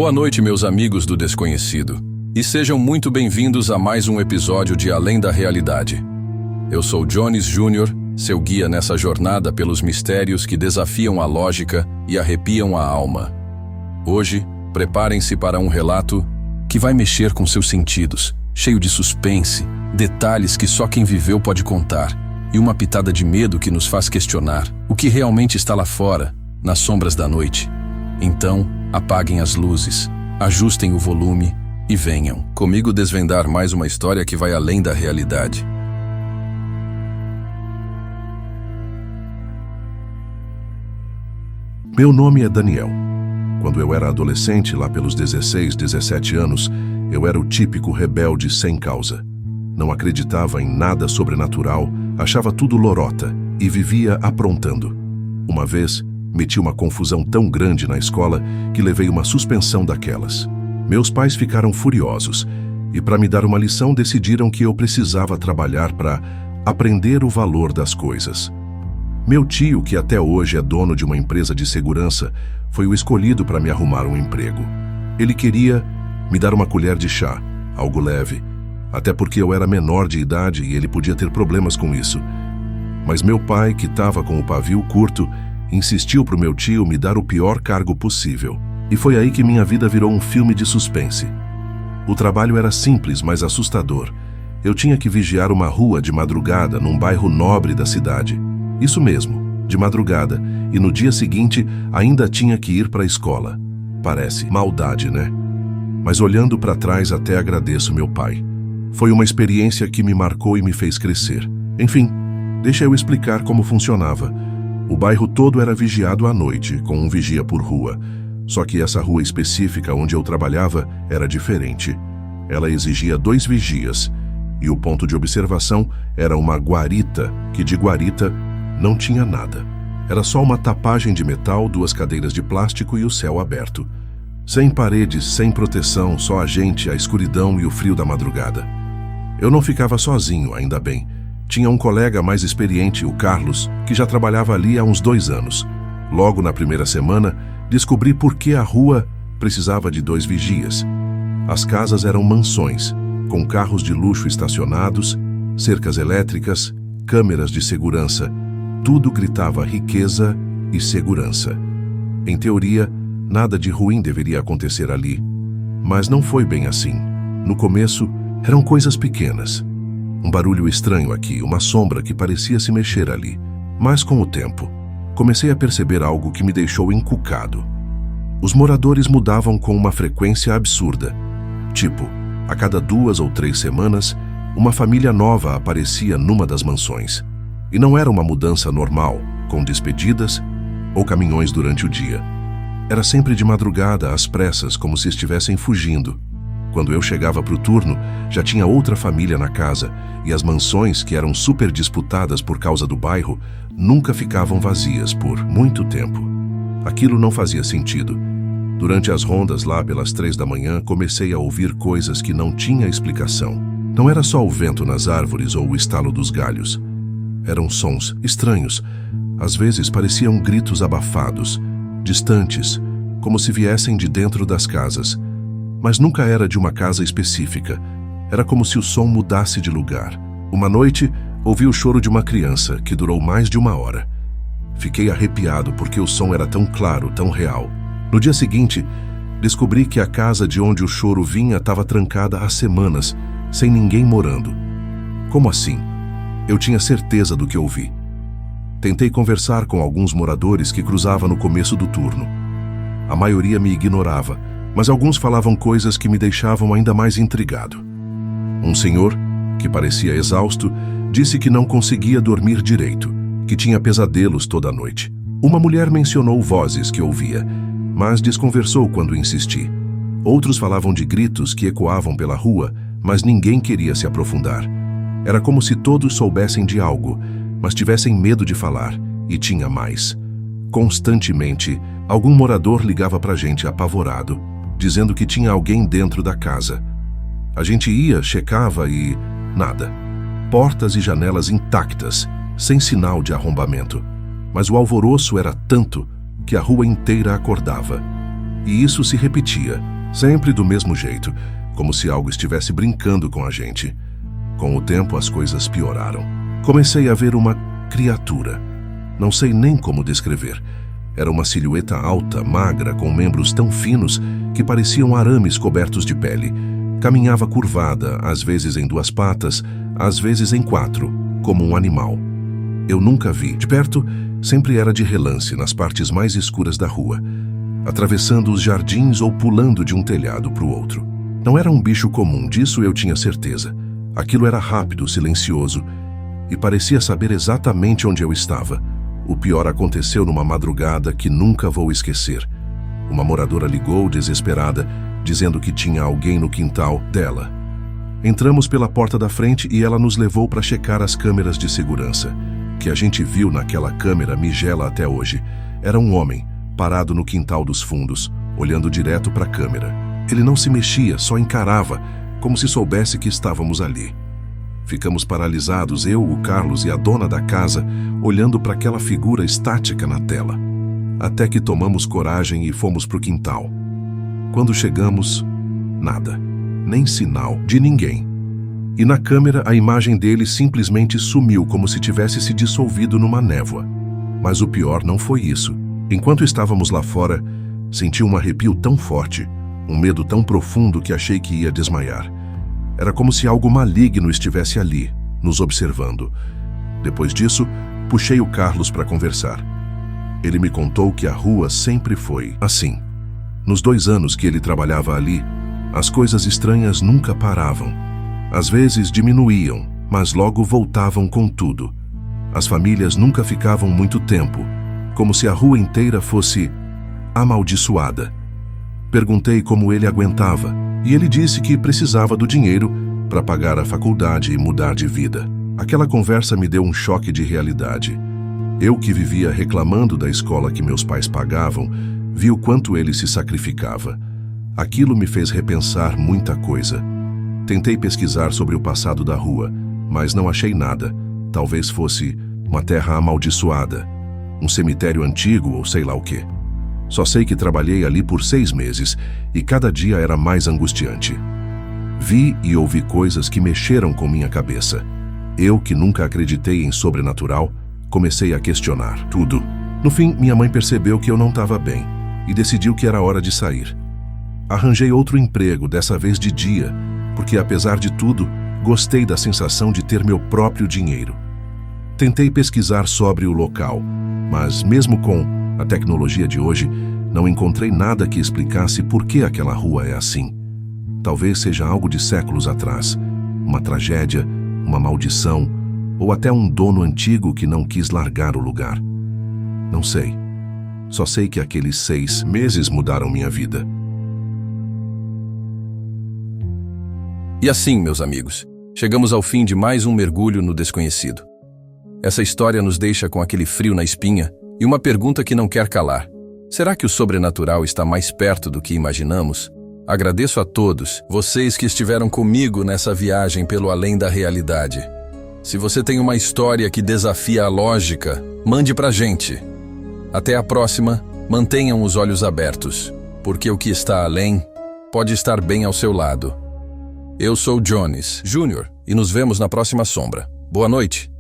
Boa noite, meus amigos do Desconhecido, e sejam muito bem-vindos a mais um episódio de Além da Realidade. Eu sou Jones Jr., seu guia nessa jornada pelos mistérios que desafiam a lógica e arrepiam a alma. Hoje, preparem-se para um relato que vai mexer com seus sentidos, cheio de suspense, detalhes que só quem viveu pode contar, e uma pitada de medo que nos faz questionar o que realmente está lá fora, nas sombras da noite. Então, apaguem as luzes, ajustem o volume e venham comigo desvendar mais uma história que vai além da realidade. Meu nome é Daniel. Quando eu era adolescente, lá pelos 16, 17 anos, eu era o típico rebelde sem causa. Não acreditava em nada sobrenatural, achava tudo lorota e vivia aprontando. Uma vez, meti uma confusão tão grande na escola que levei uma suspensão daquelas. Meus pais ficaram furiosos e, para me dar uma lição, decidiram que eu precisava trabalhar para aprender o valor das coisas. Meu tio, que até hoje é dono de uma empresa de segurança, foi o escolhido para me arrumar um emprego. Ele queria me dar uma colher de chá, algo leve, até porque eu era menor de idade e ele podia ter problemas com isso. Mas meu pai, que estava com o pavio curto, insistiu para o meu tio me dar o pior cargo possível. E foi aí que minha vida virou um filme de suspense. O trabalho era simples, mas assustador. Eu tinha que vigiar uma rua de madrugada num bairro nobre da cidade. Isso mesmo, de madrugada, e no dia seguinte ainda tinha que ir para a escola. Parece maldade, né? Mas olhando para trás até agradeço meu pai. Foi uma experiência que me marcou e me fez crescer. Enfim, deixa eu explicar como funcionava. O bairro todo era vigiado à noite, com um vigia por rua. Só que essa rua específica onde eu trabalhava era diferente. Ela exigia 2 vigias, e o ponto de observação era uma guarita, que de guarita não tinha nada. Era só uma tapagem de metal, 2 cadeiras de plástico e o céu aberto. Sem paredes, sem proteção, só a gente, a escuridão e o frio da madrugada. Eu não ficava sozinho, ainda bem. Tinha um colega mais experiente, o Carlos, que já trabalhava ali há uns 2 anos. Logo na primeira semana, descobri por que a rua precisava de 2 vigias. As casas eram mansões, com carros de luxo estacionados, cercas elétricas, câmeras de segurança. Tudo gritava riqueza e segurança. Em teoria, nada de ruim deveria acontecer ali. Mas não foi bem assim. No começo, eram coisas pequenas. Um barulho estranho aqui, uma sombra que parecia se mexer ali. Mas com o tempo, comecei a perceber algo que me deixou encucado. Os moradores mudavam com uma frequência absurda. Tipo, a cada 2 ou 3 semanas, uma família nova aparecia numa das mansões. E não era uma mudança normal, com despedidas ou caminhões durante o dia. Era sempre de madrugada, às pressas, como se estivessem fugindo. Quando eu chegava para o turno, já tinha outra família na casa, e as mansões, que eram super disputadas por causa do bairro, nunca ficavam vazias por muito tempo. Aquilo não fazia sentido. Durante as rondas lá pelas 3 da manhã, comecei a ouvir coisas que não tinha explicação. Não era só o vento nas árvores ou o estalo dos galhos. Eram sons estranhos. Às vezes pareciam gritos abafados, distantes, como se viessem de dentro das casas. Mas nunca era de uma casa específica. Era como se o som mudasse de lugar. Uma noite, ouvi o choro de uma criança, que durou mais de 1 hora. Fiquei arrepiado porque o som era tão claro, tão real. No dia seguinte, descobri que a casa de onde o choro vinha estava trancada há semanas, sem ninguém morando. Como assim? Eu tinha certeza do que ouvi. Tentei conversar com alguns moradores que cruzava no começo do turno. A maioria me ignorava, mas alguns falavam coisas que me deixavam ainda mais intrigado. Um senhor, que parecia exausto, disse que não conseguia dormir direito, que tinha pesadelos toda noite. Uma mulher mencionou vozes que ouvia, mas desconversou quando insisti. Outros falavam de gritos que ecoavam pela rua, mas ninguém queria se aprofundar. Era como se todos soubessem de algo, mas tivessem medo de falar, e tinha mais. Constantemente, algum morador ligava pra gente apavorado, dizendo que tinha alguém dentro da casa. A gente ia, checava e nada. Portas e janelas intactas, sem sinal de arrombamento. Mas o alvoroço era tanto que a rua inteira acordava. E isso se repetia, sempre do mesmo jeito, como se algo estivesse brincando com a gente. Com o tempo, as coisas pioraram. Comecei a ver uma criatura. Não sei nem como descrever. Era uma silhueta alta, magra, com membros tão finos que pareciam arames cobertos de pele. Caminhava curvada, às vezes em 2 patas, às vezes em 4, como um animal. Eu nunca vi. De perto, sempre era de relance nas partes mais escuras da rua, atravessando os jardins ou pulando de um telhado para o outro. Não era um bicho comum, disso eu tinha certeza. Aquilo era rápido, silencioso, e parecia saber exatamente onde eu estava. O pior aconteceu numa madrugada que nunca vou esquecer. Uma moradora ligou, desesperada, dizendo que tinha alguém no quintal dela. Entramos pela porta da frente e ela nos levou para checar as câmeras de segurança. O que a gente viu naquela câmera me gela até hoje. Era um homem, parado no quintal dos fundos, olhando direto para a câmera. Ele não se mexia, só encarava, como se soubesse que estávamos ali. Ficamos paralisados, eu, o Carlos e a dona da casa, olhando para aquela figura estática na tela. Até que tomamos coragem e fomos para o quintal. Quando chegamos, nada. Nem sinal de ninguém. E na câmera a imagem dele simplesmente sumiu, como se tivesse se dissolvido numa névoa. Mas o pior não foi isso. Enquanto estávamos lá fora, senti um arrepio tão forte, um medo tão profundo que achei que ia desmaiar. Era como se algo maligno estivesse ali, nos observando. Depois disso, puxei o Carlos para conversar. Ele me contou que a rua sempre foi assim. Nos 2 anos que ele trabalhava ali, as coisas estranhas nunca paravam. Às vezes diminuíam, mas logo voltavam com tudo. As famílias nunca ficavam muito tempo, como se a rua inteira fosse amaldiçoada. Perguntei como ele aguentava, e ele disse que precisava do dinheiro para pagar a faculdade e mudar de vida. Aquela conversa me deu um choque de realidade. Eu, que vivia reclamando da escola que meus pais pagavam, vi o quanto ele se sacrificava. Aquilo me fez repensar muita coisa. Tentei pesquisar sobre o passado da rua, mas não achei nada. Talvez fosse uma terra amaldiçoada, um cemitério antigo ou sei lá o quê. Só sei que trabalhei ali por 6 meses e cada dia era mais angustiante. Vi e ouvi coisas que mexeram com minha cabeça. Eu, que nunca acreditei em sobrenatural, comecei a questionar tudo. No fim, minha mãe percebeu que eu não estava bem e decidiu que era hora de sair. Arranjei outro emprego, dessa vez de dia, porque apesar de tudo, gostei da sensação de ter meu próprio dinheiro. Tentei pesquisar sobre o local, mas mesmo com a tecnologia de hoje, não encontrei nada que explicasse por que aquela rua é assim. Talvez seja algo de séculos atrás, uma tragédia, uma maldição, ou até um dono antigo que não quis largar o lugar. Não sei. Só sei que aqueles 6 meses mudaram minha vida. E assim, meus amigos, chegamos ao fim de mais um mergulho no desconhecido. Essa história nos deixa com aquele frio na espinha e uma pergunta que não quer calar. Será que o sobrenatural está mais perto do que imaginamos? Agradeço a todos, vocês que estiveram comigo nessa viagem pelo além da realidade. Se você tem uma história que desafia a lógica, mande pra gente. Até a próxima, mantenham os olhos abertos, porque o que está além pode estar bem ao seu lado. Eu sou Jones Júnior e nos vemos na próxima sombra. Boa noite.